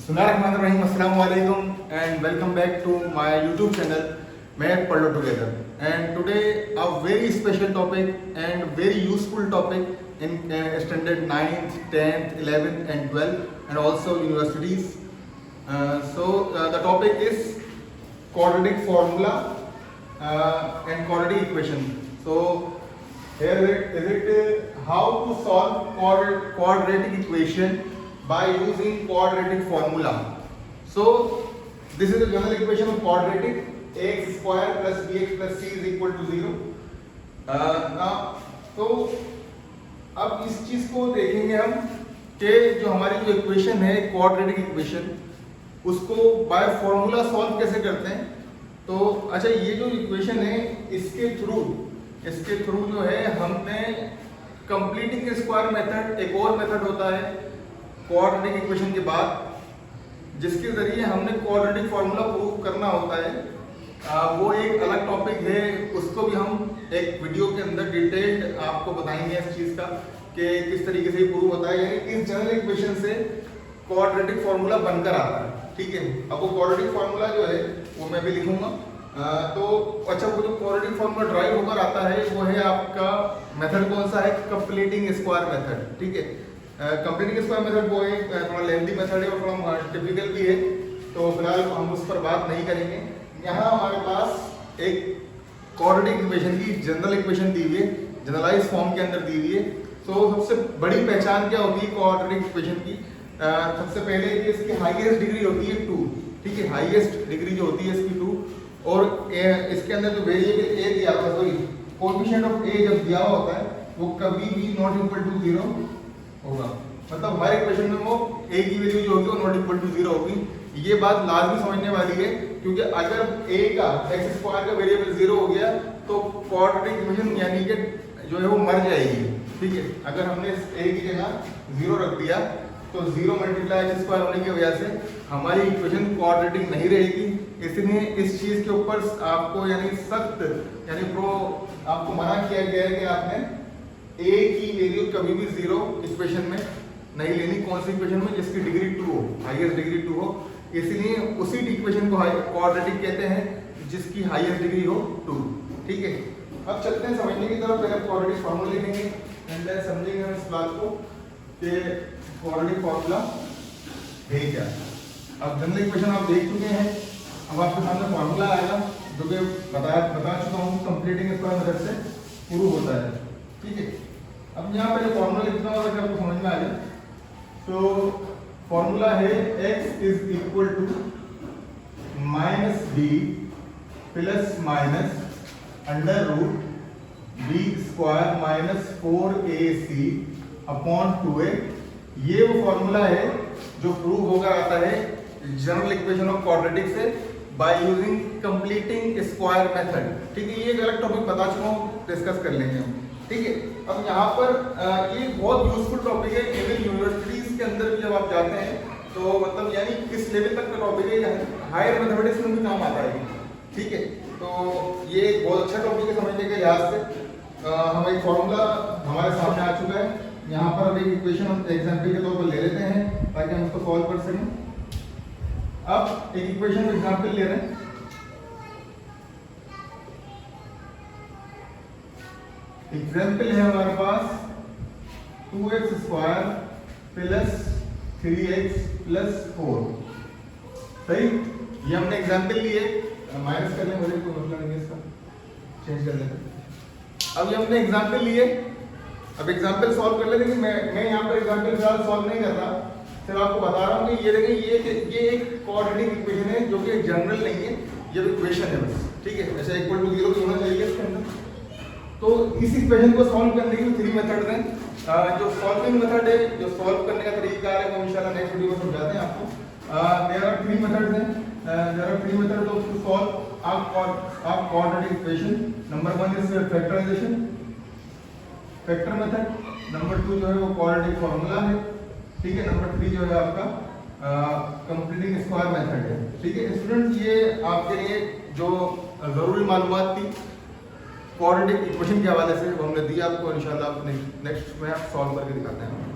Bismillahirrahmanirrahim. Assalamu alaikum and welcome back to my YouTube channel Math Padlo Together. And today a very special topic and very useful topic in standard 9th, 10th, 11th and 12th and also universities. The topic is quadratic formula and quadratic equation. So here is it how to solve quadratic equation by using quadratic formula. So this is the general equation of quadratic ax square plus bx plus c is equal to 0. तो अब इस चीज को देखेंगे हम कि जो हमारी जो इक्वेशन है क्वाड्रेटिक इक्वेशन उसको बाय फॉर्मूला सॉल्व कैसे करते हैं. तो अच्छा ये जो इक्वेशन है इसके थ्रू जो है हमने कंप्लीटिंग स्क्वायर मेथड एक और मेथड होता है क्वाड्रेटिक इक्वेशन के बाद जिसके जरिए हमने क्वाड्रेटिक फार्मूला प्रूव करना होता है. वो एक अलग टॉपिक है, उसको भी हम एक वीडियो के अंदर डिटेल्ड आपको बताएंगे इस चीज़ का कि किस तरीके से प्रूव होता है. यानी इस जनरल इक्वेशन से क्वाड्रेटिक फार्मूला बनकर आता है. ठीक है, अब वो क्वाड्रेटिक फार्मूला जो है वो मैं भी लिखूंगा. तो अच्छा वो जो क्वाड्रेटिक फार्मूला ड्राइव होकर आता है वो है आपका मेथड कौन सा है, कंप्लीटिंग स्क्वायर मेथड. ठीक है, कंप्लीटिंग स्क्वायर मेथड वो एक थोड़ा लेंथी मेथड है और थोड़ा टिपिकल भी है, तो फिलहाल हम उस पर बात नहीं करेंगे. यहाँ हमारे पास एक क्वाड्रेटिक इक्वेशन की जनरल इक्वेशन दी हुई है, जनरलाइज फॉर्म के अंदर दी हुई है. तो सबसे बड़ी पहचान क्या होती है क्वाड्रेटिक इक्वेशन की, सबसे पहले कि इसकी हाईएस्ट डिग्री होती है 2. ठीक है, हाईएस्ट डिग्री जो होती है इसकी 2 और इसके अंदर जो वेरिएबल ए दिया हुआ है, कोएफिशिएंट ऑफ ए जब दिया हुआ होता है वो कभी भी नॉट इक्वल टू 0 होगा. मतलब हर इक्वेशन में वो a की वैल्यू जो होगी वो नॉट इक्वल टू 0 होगी. ये बात लाजमी समझने वाली है क्योंकि अगर a का x स्क्वायर का वेरिएबल 0 हो गया तो क्वाड्रेटिक इक्वेशन यानी कि जो है वो मर जाएगी. ठीक है, अगर हमने a की जगह 0 रख दिया तो 0 मल्टीप्लाई x स्क्वायर होने की वजह से हमारी इक्वेशन क्वाड्रेटिक नहीं रहेगी. इसलिए इस चीज के ऊपर आपको यानी सख्त यानी आपको मना किया गया है कि आपने a की वैल्यू कभी भी 0 इक्वेशन में नहीं लेनी. कौन सी इक्वेशन में, जिसकी डिग्री 2 हो, हाईएस्ट डिग्री 2 हो. इसलिए उसी इक्वेशन को क्वाड्रेटिक कहते हैं जिसकी हाईएस्ट डिग्री हो 2. ठीक है, अब चलते हैं समझने की तरफ. पहले क्वाड्रेटिक फार्मूला लिखेंगे एंड देन समझेंगे हम इस बात को कि क्वाड्रेटिक फार्मूला है क्या. अब जनरल इक्वेशन आप देख चुके हैं, अब आपके सामने फार्मूला आएगा जो कि बता चुका हूँ कंप्लीटिंग स्क्वायर मेथड से प्रूव होता है. ठीक है, अब यहाँ पे फॉर्मूला लिखना होगा कि आपको समझ में आ जाए. तो फॉर्मूला है x is equal to minus b plus minus under root b square minus 4ac upon 2a. ये वो फॉर्मूला है जो प्रूव होकर आता है जनरल इक्वेशन ऑफ क्वाड्रेटिक से by using completing square method. ठीक है, ये एक अलग टॉपिक बता चुका हूँ, डिस्कस कर लेंगे हम. ठीक है, अब यहाँ पर ये बहुत यूजफुल टॉपिक है. इवन यूनिवर्सिटीज के अंदर भी जब आप जाते हैं तो मतलब यानी किस लेवल तक का टॉपिक है, हायर मैथमेटिक्स में भी काम आता है. ठीक है, तो ये एक बहुत अच्छा टॉपिक है समझने के लिहाज से. हम एक फॉर्मूला हमारे सामने आ चुका है. यहाँ पर अब एक इक्वेशन हम एग्जाम्पल के तौर पर ले लेते हैं ताकि हम उसको सॉल्व कर सकें. अब एक इक्वेशन एग्जाम्पल ले रहे हैं. एग्जाम्पल है हमारे पास 2x square plus 3x plus 4. सही, ये हमने एग्जाम्पल लिए. माइनस कर लें, मुझे कोई मतलब नहीं है इसका, चेंज कर लेते हैं. अब ये हमने एग्जाम्पल लिए, अब एग्जाम्पल सॉल्व कर लेते. मैं यहाँ पर एग्जाम्पल फिलहाल सॉल्व नहीं कर रहा, सिर्फ आपको बता रहा हूँ कि ये देखें ये एक क्वाड्रेटिक इक्वेशन है जो कि जनरल नहीं है, ये इक्वेशन है बस. ठीक है, ऐसे इक्वल टू 0 होना चाहिए इसके अंदर. तो इस इक्वेशन को सॉल्व करने के 3 मेथड हैं. जो सॉल्विंग मेथड है, जो सॉल्व करने का तरीका है वो इंशाल्लाह नेक्स्ट वीडियो में समझाते हैं आपको. देयर आर 3 मेथड्स हैं. There are 3 methods of to solve आप quadratic equation. Number 1 is factorization, factor method. Number 2 जो है वो क्वाड्रेटिक फार्मूला है. ठीक है, नंबर 3 जो है आपका कंप्लीटिंग स्क्वायर मेथड है. ठीक है स्टूडेंट्स, ये आपके लिए जो जरूरी मालूमात थी क्वाड्रेटिक इक्वेशन के हवाले से वो हमने दिया आपको. इंशाल्लाह नेक्स्ट में आप सॉल्व करके दिखाते हैं.